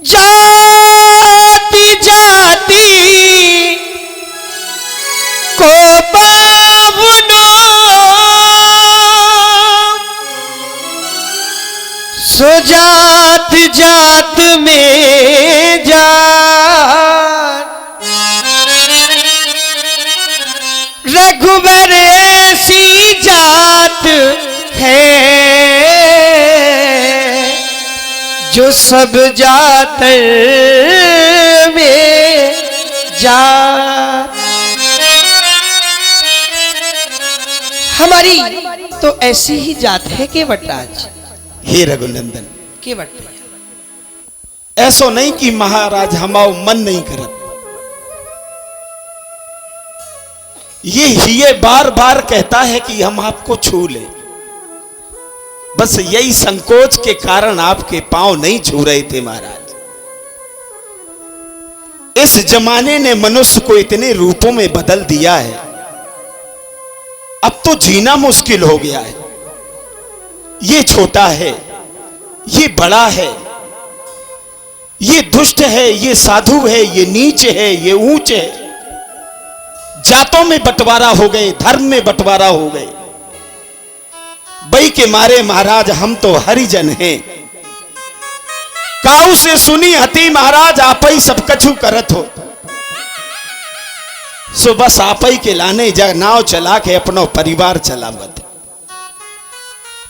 जाति जाति को पावनो सो जात जात में जान रघुबर ऐसी जात है जो सब जात में जात। हमारी तो ऐसी ही जात है केवटराज। हे रघुनंदन केवट ऐसो नहीं कि महाराज हमाओ मन नहीं करत, ये बार बार कहता है कि हम आपको छू ले, बस यही संकोच के कारण आपके पांव नहीं छू रहे थे महाराज। इस जमाने ने मनुष्य को इतने रूपों में बदल दिया है, अब तो जीना मुश्किल हो गया है। ये छोटा है, ये बड़ा है, ये दुष्ट है, ये साधु है, ये नीच है, ये ऊंच है। जातों में बंटवारा हो गए, धर्म में बंटवारा हो गए। बई के मारे महाराज हम तो हरिजन हैं। काऊ से सुनी हती महाराज आप ही सब कछु करत हो, सो बस आप ही के लाने जग नाव चला के अपनो परिवार चला मत।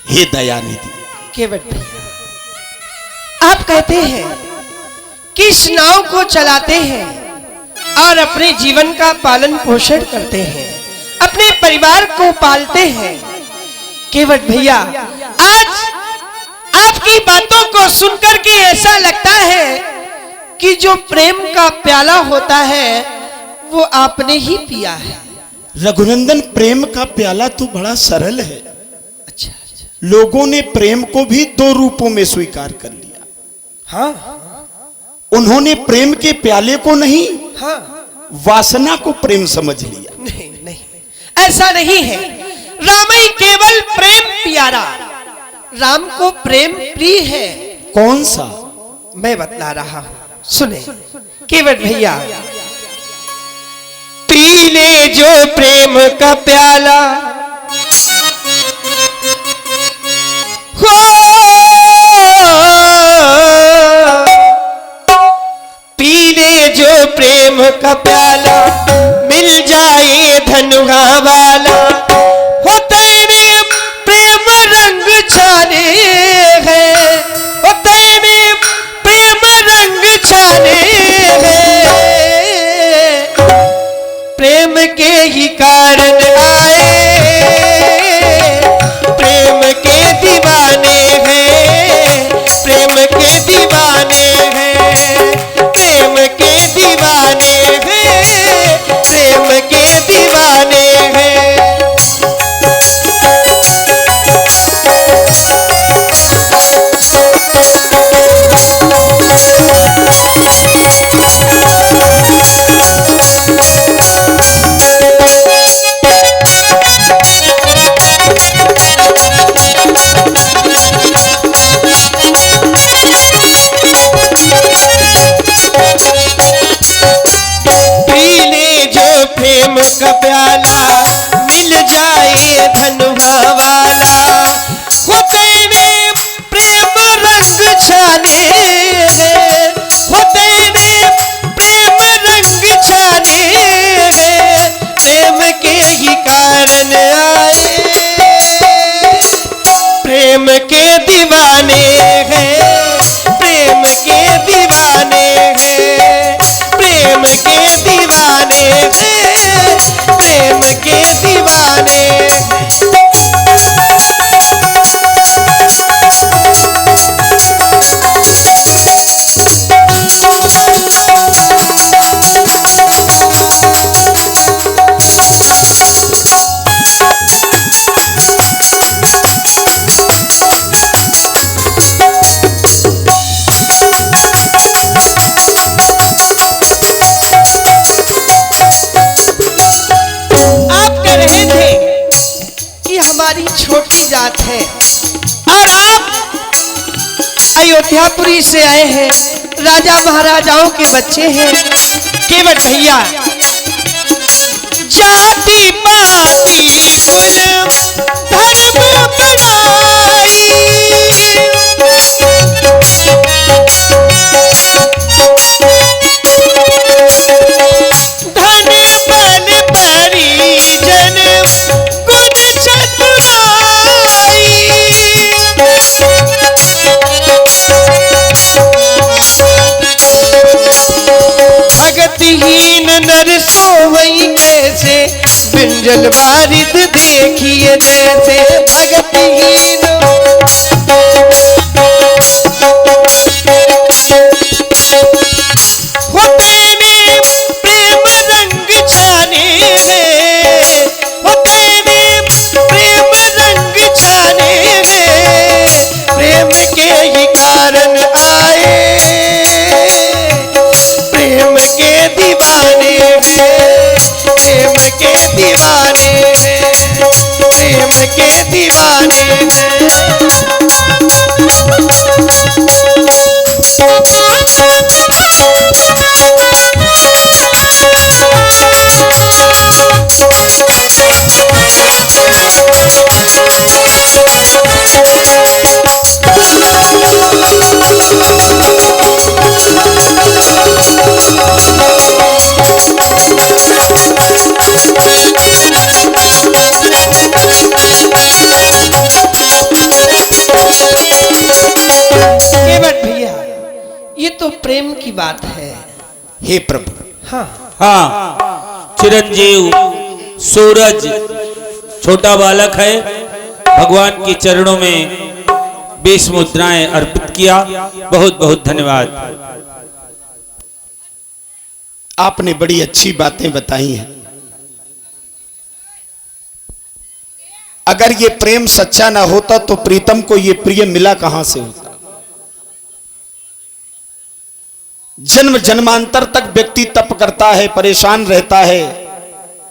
हे दयानिधि केवट भैया, आप कहते हैं कि इस नाव को चलाते हैं और अपने जीवन का पालन पोषण करते हैं, अपने परिवार को पालते हैं। केवट भैया, आज आपकी बातों को सुनकर के ऐसा लगता है कि जो प्रेम का प्याला होता है वो आपने ही पिया है। रघुनंदन प्रेम का प्याला तो बड़ा सरल है। अच्छा, लोगों ने प्रेम को भी दो रूपों में स्वीकार कर लिया। हाँ, उन्होंने प्रेम के प्याले को नहीं, हाँ, वासना को प्रेम समझ लिया। नहीं नहीं, ऐसा नहीं है। राम ही केवल प्रेम प्यारा, राम को प्रेम प्रिय है। कौन सा? मैं बतला रहा हूं, सुने केवट भैया। पी ले जो प्रेम का प्याला हो, पी ले जो प्रेम का प्याला, मिल जाए धनुहा वाला। हो तेरे प्रेम रंग छाने हैं, हो तेरे प्रेम रंग छाने हैं, प्रेम के ही कारण आए, प्रेम के दीवाने हैं, प्रेम के दीवाने हैं, प्रेम के दीवाने हैं, प्रेम के दीवाने हैं। प्रेम का प्याला, मिल जाए धनुहा वाला। हो तेरे प्रेम रंग छाने हैं, हो तेरे प्रेम रंग छाने हैं, प्रेम के ही कारण आए, प्रेम के दीवाने हैं, प्रेम के दीवाने हैं, प्रेम के दीवाने हैं, प्रेम के दीवाने। हमारी छोटी जात है और आप अयोध्यापुरी से आए हैं, राजा महाराजाओं के बच्चे हैं केवट भैया। जाति पाति कुल धर्म बड़ाई, धन बल परिजन गुण चतुराई, भगतिहीन नर सोवई कैसे, बिंजल बारिद देखिए जैसे। भगतिहीन होते ने प्रेम रंग छाने में, होते ने प्रेम रंग छाने में, प्रेम के ही कारण आए प्रेम के दीवाने हैं, प्रेम के दीवाने हैं, प्रेम के दीवाने हैं। केवट भैया, ये तो प्रेम की बात है। हे प्रभु, हाँ हाँ, चिरंजीव सूरज छोटा बालक है, भगवान के चरणों में 20 मुद्राएं अर्पित किया। बहुत बहुत धन्यवाद। आपने बड़ी अच्छी बातें बताई हैं। अगर ये प्रेम सच्चा ना होता तो प्रीतम को ये प्रिय मिला कहां से होता। जन्म जन्मांतर तक व्यक्ति तप करता है, परेशान रहता है,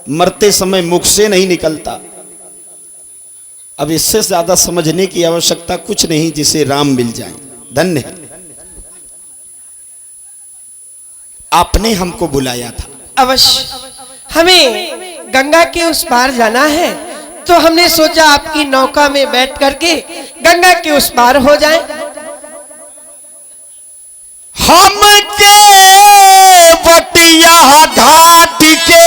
मरते समय मुख से नहीं निकलता। अब इससे ज्यादा समझने की आवश्यकता कुछ नहीं, जिसे राम मिल जाए। धन्य है, आपने हमको बुलाया था। अवश्य, हमें गंगा के उस पार जाना है, तो हमने सोचा आपकी नौका में बैठ करके गंगा के उस पार हो जाएं। हम के बटिया घाट के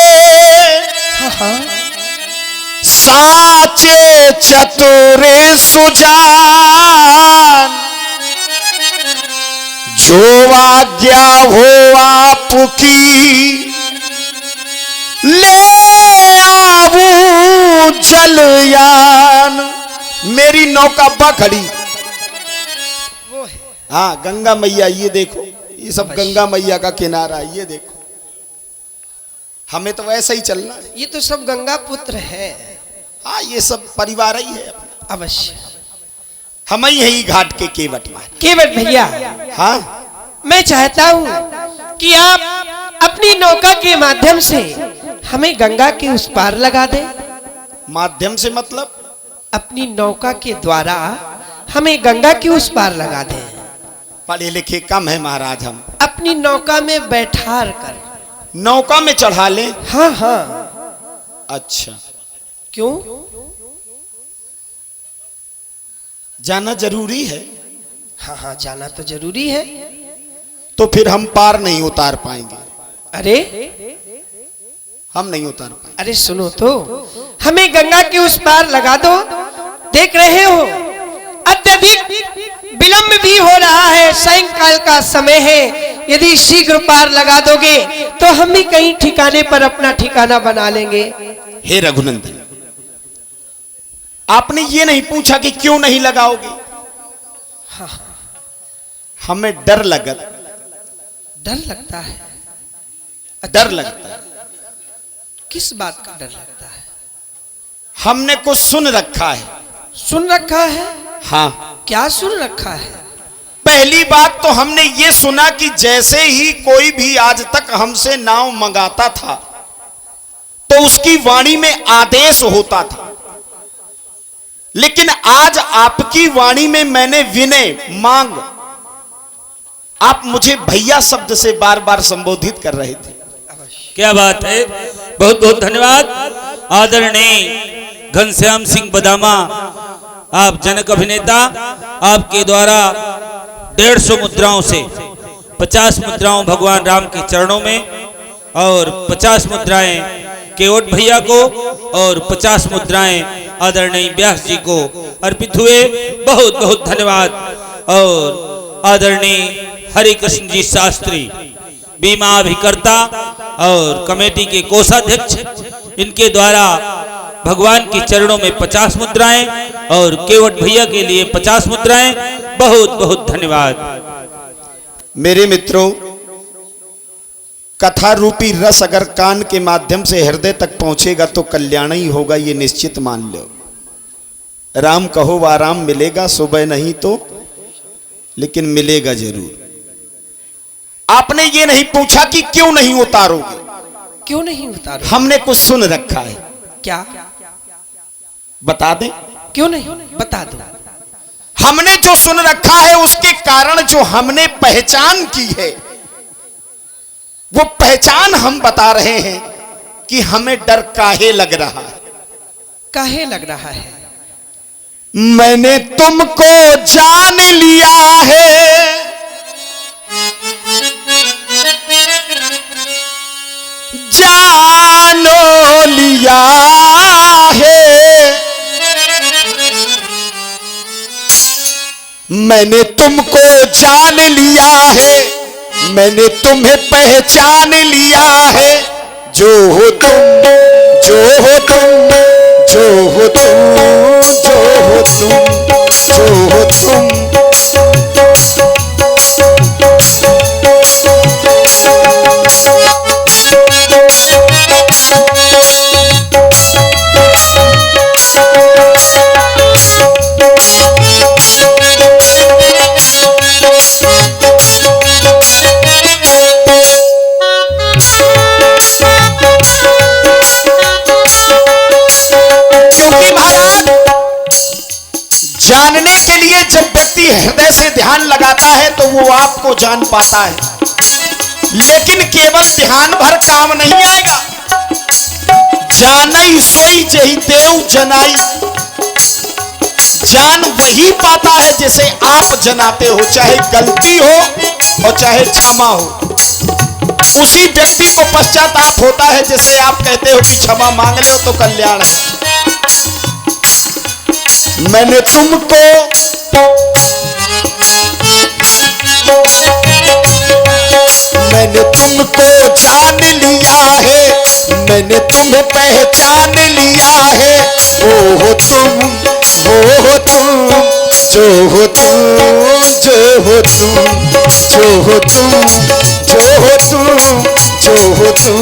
साचे चतुरे सुजान, जो आज्ञा हो आपकी ले आवू जलयान। मेरी नौका बा खड़ी। हाँ, गंगा मैया, ये देखो, ये सब गंगा मैया का किनारा, ये देखो। हमें तो वैसे ही चलना है। ये तो सब गंगा पुत्र है। हाँ, ये सब परिवार ही है अपना। अवश्य, हम ही है घाट के केवट मान। केवट भैया, हाँ, मैं चाहता हूँ कि आप अपनी नौका के माध्यम से हमें गंगा के उस पार लगा दें। माध्यम से मतलब? अपनी नौका के द्वारा हमें गंगा के उस पार लगा दें। पढ़े लिखे कम है महाराज, हम अपनी नौका में बैठार कर नौका में चढ़ा लें। हाँ हाँ। अच्छा, क्यों? जाना जरूरी है। हाँ हाँ, जाना तो जरूरी है। तो फिर हम पार नहीं उतार पाएंगे। अरे हम नहीं उतार पाएंगे। अरे सुनो तो, हमें गंगा के उस पार लगा दो। देख रहे हो अत्यधिक विलंब भी हो रहा है, सायंकाल का समय है। यदि शीघ्र पार लगा दोगे तो हम भी कहीं ठिकाने पर अपना ठिकाना बना लेंगे। हे रघुनंदन, आपने ये नहीं पूछा कि क्यों नहीं लगाओगे। हाँ, हमें डर लगता है। डर लगता है। किस बात का डर लगता है? हमने कुछ सुन रखा है। सुन रखा है? हाँ। क्या सुन रखा है? पहली बात तो हमने ये सुना कि जैसे ही कोई भी आज तक हमसे नाव मंगाता था तो उसकी वाणी में आदेश होता था, लेकिन आज आपकी वाणी में मैंने विनय, मांग, आप मुझे भैया शब्द से बार बार संबोधित कर रहे थे। क्या बात है, बहुत बहुत धन्यवाद। आदरणीय घनश्याम सिंह बदामा, आप जनक अभिनेता, आपके द्वारा 150 मुद्राओं से 50 मुद्राओं भगवान राम के चरणों में और 50 मुद्राएं केवट भैया को और 50 मुद्राएं आदरणीय व्यास जी को अर्पित हुए। बहुत बहुत धन्यवाद। और आदरणीय हरि कृष्ण जी शास्त्री, बीमा अभिकर्ता और कमेटी के कोषाध्यक्ष, इनके द्वारा भगवान के चरणों में 50 मुद्राएं और केवट भैया के लिए 50 मुद्राएं। बहुत बहुत धन्यवाद। मेरे मित्रों, कथा रूपी रस अगर कान के माध्यम से हृदय तक पहुंचेगा तो कल्याण ही होगा, ये निश्चित मान लो। राम कहो आराम मिलेगा, सुबह नहीं तो लेकिन मिलेगा जरूर। आपने ये नहीं पूछा कि क्यों नहीं उतारोगे, क्यों नहीं उतारो? हमने कुछ सुन रखा है। क्या? बता दें? क्यों नहीं, बता दो। हमने जो सुन रखा है उसके कारण जो हमने पहचान की है, वो पहचान हम बता रहे हैं कि हमें डर काहे लग रहा है। काहे लग रहा है? मैंने तुमको जान लिया है, जानो लिया है, मैंने तुमको जान लिया है, मैंने तुम्हें पहचान लिया है। जो हो तुम, जो हो तुम, जो हो तुम, जो हो तुम, जो हो तुम। जानने के लिए जब व्यक्ति हृदय से ध्यान लगाता है तो वो आपको जान पाता है, लेकिन केवल ध्यान भर काम नहीं आएगा। जानई सोई जही देव जनाई, जान वही पाता है जिसे आप जनाते हो, चाहे गलती हो और चाहे क्षमा हो। उसी व्यक्ति को पश्चाताप होता है जिसे आप कहते हो कि क्षमा मांग लो तो कल्याण है। मैंने तुमको जान लिया है, मैंने तुम्हें पहचान लिया है। वो हो तुम, वो हो तुम, जो हो तुम, जो हो तुम, जो हो तुम, जो हो तुम, जो हो तुम,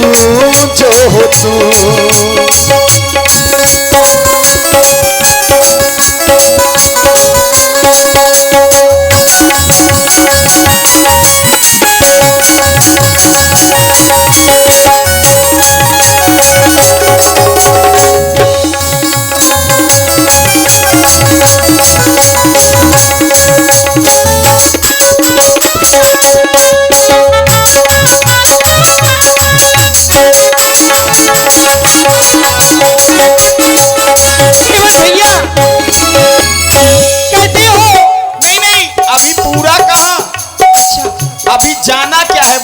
जो हो तुम।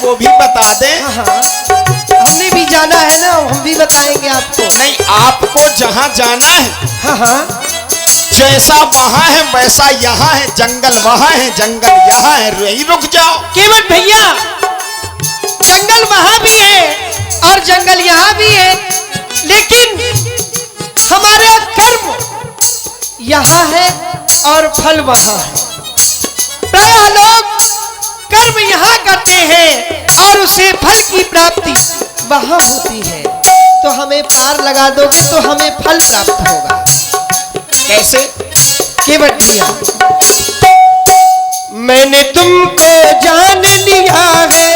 वो भी बता दें। हाँ, हमने भी जाना है ना, हम भी बताएंगे आपको। नहीं, आपको जहाँ जाना है, हाँ, जैसा वहाँ है वैसा यहाँ है, जंगल वहाँ है, जंगल यहाँ है, यही रुक जाओ। केवट भैया, जंगल वहाँ भी है और जंगल यहाँ भी है, लेकिन हमारा कर्म यहाँ है और फल वहाँ है। प्रायः लोग कर्म यहाँ करते हैं और उसे फल की प्राप्ति वहाँ होती है। तो हमें पार लगा दोगे तो हमें फल प्राप्त होगा। कैसे? केवट भैया, मैंने तुमको जान लिया है,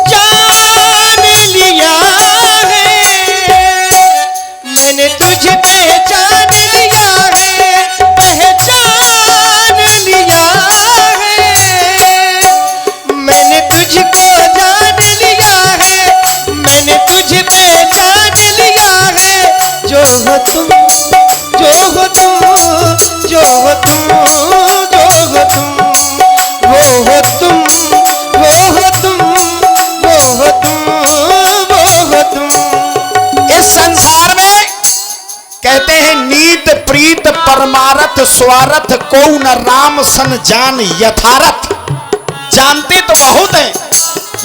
जान लिया है, मैंने तुझे पहचान लिया है, पहचान तुम, जो हो तुम, वो हो तुम, वो हो तुम, वो हो तुम, वो हो तुम। इस संसार में कहते हैं नीत प्रीत परमारथ स्वार्थ को न राम सन जान यथारथ। जानते तो बहुत हैं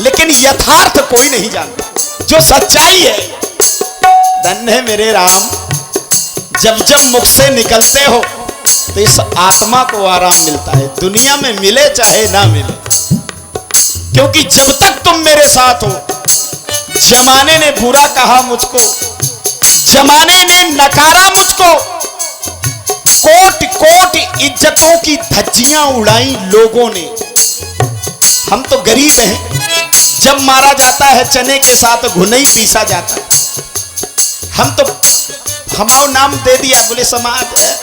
लेकिन यथार्थ कोई नहीं जानता, जो सच्चाई है। धन्य है मेरे राम, जब जब मुख से निकलते हो तो इस आत्मा को आराम मिलता है, दुनिया में मिले चाहे ना मिले। क्योंकि जब तक तुम मेरे साथ हो, जमाने ने बुरा कहा मुझको, जमाने ने नकारा मुझको, कोट कोट इज्जतों की धज्जियां उड़ाई लोगों ने। हम तो गरीब हैं, जब मारा जाता है चने के साथ घुनई पीसा जाता है। हम तो हमारा नाम दे दिया, बोले समाज है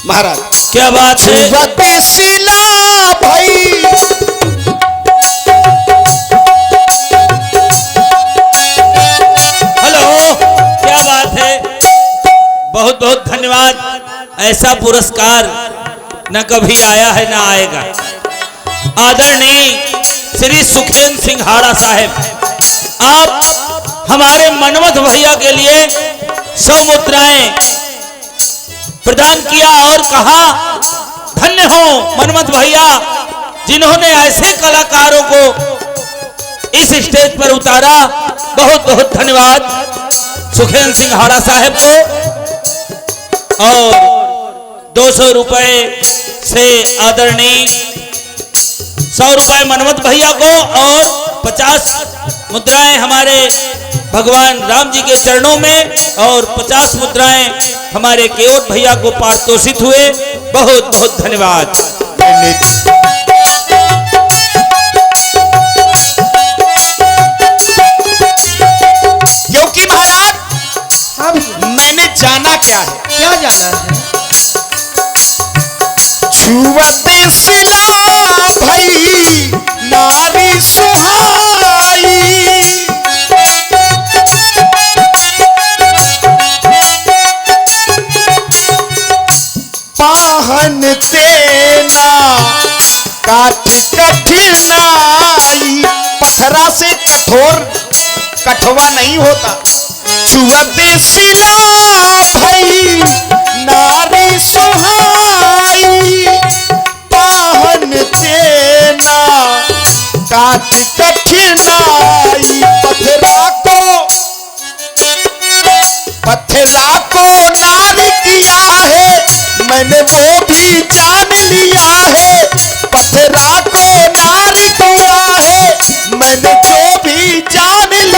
महाराज। क्या बात है। शिला भाई हेलो, क्या बात है। बहुत बहुत धन्यवाद। ऐसा पुरस्कार न कभी आया है ना आएगा। आदरणीय श्री सुखेंद्र सिंह हाड़ा साहब, आप हमारे मनमथ भैया के लिए 100 मुद्राएं प्रदान किया और कहा धन्य हो मनमथ भैया, जिन्होंने ऐसे कलाकारों को इस स्टेज पर उतारा। बहुत बहुत धन्यवाद सुखेंद्र सिंह हाड़ा साहब को। और 200 रुपए से आदरणीय 100 रुपए मनमथ भैया को और 50 मुद्राएं हमारे भगवान राम जी के चरणों में और 50 मुद्राएं हमारे केवट भैया को पारितोषित हुए। बहुत बहुत धन्यवाद। क्योंकि महाराज हाँ भैया, मैंने जाना क्या है, क्या जाना है? छुवते सिला भाई नारी सुहाई, पाहन तेना काठ कठिनाई। पत्थरा से कठोर कठवा नहीं होता। छुवते सिला भाई नारी सुहाई, पाहन तेना काट कठिनाई। पत्थरा को नारी किया है मैंने वो भी जान लिया